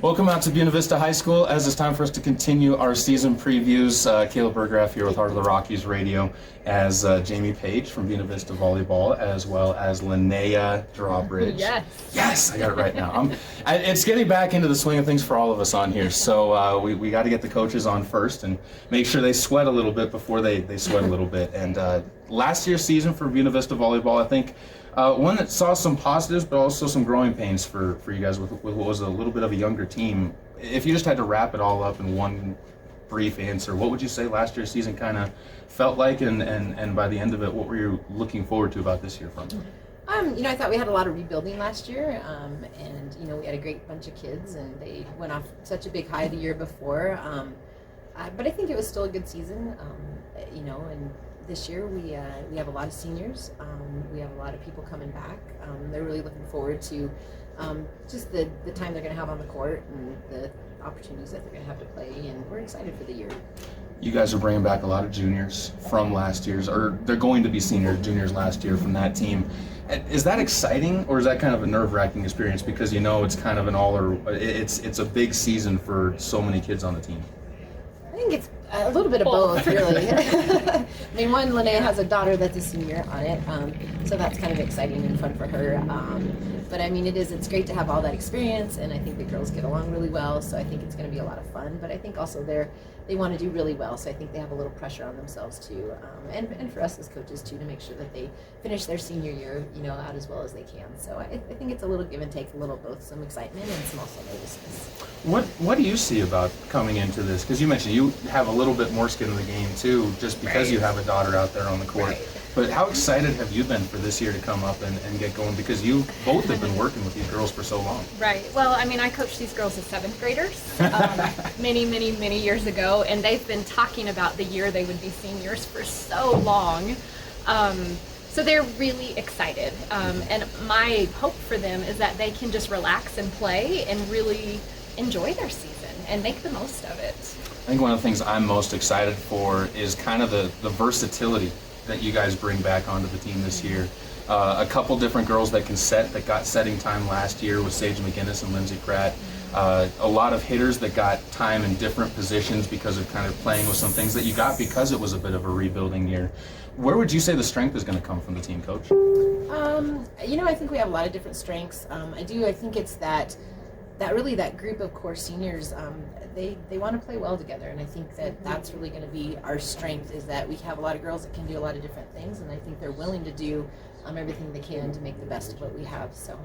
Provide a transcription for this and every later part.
Welcome out to Buena Vista High School as it's time for us to continue our season previews. Caleb Burgraff here with Heart of the Rockies Radio as Jamie Page from Buena Vista Volleyball, as well as Linnea Drawbridge. Yes, I got it right now. It's getting back into the swing of things for all of us on here, so we got to get the coaches on first and make sure they sweat a little bit before they sweat a little bit. And last year's season for Buena Vista Volleyball, I think, one that saw some positives, but also some growing pains for you guys with what was a little bit of a younger team. If you just had to wrap it all up in one brief answer, what would you say last year's season kind of felt like, and by the end of it, what were you looking forward to about this year from it? I thought we had a lot of rebuilding last year, and we had a great bunch of kids, and they went off such a big high the year before. But I think it was still a good season, and this year we have a lot of seniors. We have a lot of people coming back. They're really looking forward to just the time they're going to have on the court and the opportunities that they're going to have to play, and we're excited for the year. You guys are bringing back a lot of juniors from last year's, or they're going to be juniors last year from that team. Is that exciting, or is that kind of a nerve-wracking experience because it's kind of it's a big season for so many kids on the team? I think it's a little bit of both, really. I mean, Linnea has a daughter that's a senior on it, so that's kind of exciting and fun for her. But I mean, it's great to have all that experience, and I think the girls get along really well, so I think it's going to be a lot of fun. But I think also they want to do really well, so I think they have a little pressure on themselves too, and for us as coaches too, to make sure that they finish their senior year, out as well as they can. So I think it's a little give and take, a little both, some excitement and some also nervousness. What do you see about coming into this? Because you mentioned you have a little bit more skin in the game too, just because you have a daughter out there on the court. Right. But how excited have you been for this year to come up and get going? Because you both have been working with these girls for so long. Right. Well, I mean, I coached these girls as 7th graders many years ago, and they've been talking about the year they would be seniors for so long. So they're really excited. And my hope for them is that they can just relax and play and really enjoy their season and make the most of it. I think one of the things I'm most excited for is kind of the versatility that you guys bring back onto the team this year. A couple different girls that got setting time last year with Sage McGinnis and Lindsay Pratt. A lot of hitters that got time in different positions because of kind of playing with some things that you got because it was a bit of a rebuilding year. Where would you say the strength is going to come from the team, Coach? I think we have a lot of different strengths. I think it's that group of core seniors, they want to play well together, and I think that's really going to be our strength, is that we have a lot of girls that can do a lot of different things, and I think they're willing to do everything they can to make the best of what we have. So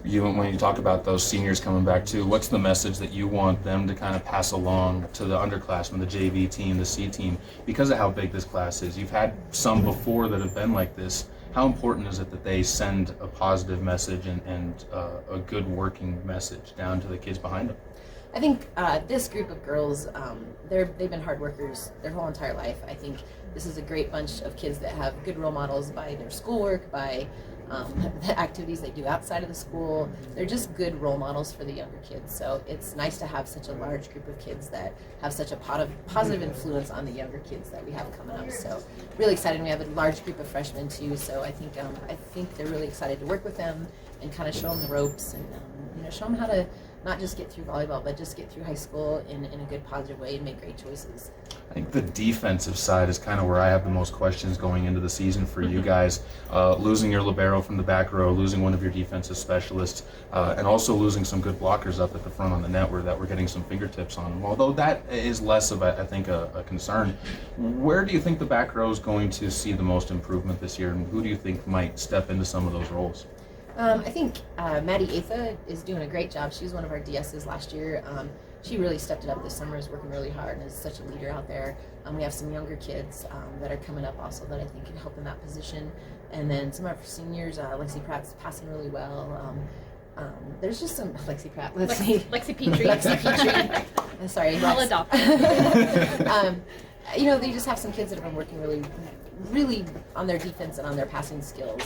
when you talk about those seniors coming back too, what's the message that you want them to kind of pass along to the underclassmen, the JV team, the C team, because of how big this class is? You've had some before that have been like this. How important is it that they send a positive message and a good working message down to the kids behind them? I think this group of girls, they've been hard workers their whole entire life. I think this is a great bunch of kids that have good role models by their schoolwork, by the activities they do outside of the school. They're just good role models for the younger kids. So it's nice to have such a large group of kids that have such a positive influence on the younger kids that we have coming up. So really excited. We have a large group of freshmen too. So I think they're really excited to work with them and kind of show them the ropes and show them how to not just get through volleyball, but just get through high school in a good, positive way and make great choices. I think the defensive side is kind of where I have the most questions going into the season for you guys. Losing your libero from the back row, losing one of your defensive specialists, and also losing some good blockers up at the front on the net that we're getting some fingertips on. Although that is less of, I think, a concern. Where do you think the back row is going to see the most improvement this year, and who do you think might step into some of those roles? I think Maddie Atha is doing a great job. She was one of our DSs last year. She really stepped it up this summer, is working really hard, and is such a leader out there. We have some younger kids that are coming up also that I think can help in that position. And then some of our seniors, Lexi Pratt's passing really well. There's just some Lexi Pratt. Lexi Petrie. Lexi Petrie. Sorry. I'll adopt. They just have some kids that have been working really on their defense and on their passing skills.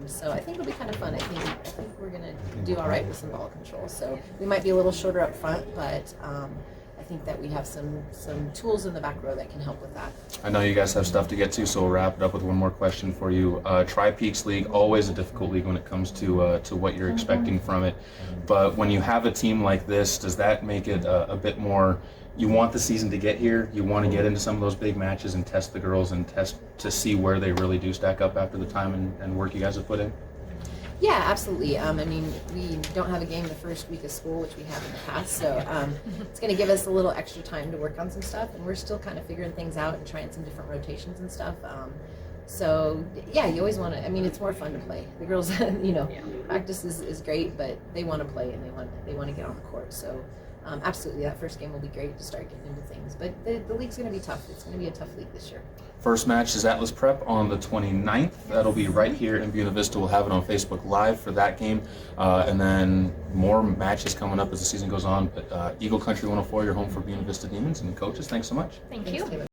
So I think it'll be kind of fun. I think we're going to do all right with some ball control. So we might be a little shorter up front, but I think think that we have some tools in the back row that can help with that. I know you guys have stuff to get to, so we'll wrap it up with one more question for you. Tri-Peaks League, always a difficult league when it comes to what you're expecting from it. But when you have a team like this, does that make it a bit more, you want the season to get here, you want to get into some of those big matches and test the girls and test to see where they really do stack up after the time and work you guys have put in? Yeah, absolutely. I mean, we don't have a game the first week of school, which we have in the past, so it's going to give us a little extra time to work on some stuff, and we're still kind of figuring things out and trying some different rotations and stuff. So yeah, you always want to. I mean, it's more fun to play. The girls, practice is great, but they want to play and they want to get on the court. So absolutely, that first game will be great to start getting into things. But the league's going to be tough. It's going to be a tough league this year. First match is Atlas Prep on the 29th. That'll be right here in Buena Vista. We'll have it on Facebook Live for that game. And then more matches coming up as the season goes on. But Eagle Country 104, you're home for Buena Vista Demons. And coaches, thanks so much. Thank Thanks, you. Taylor.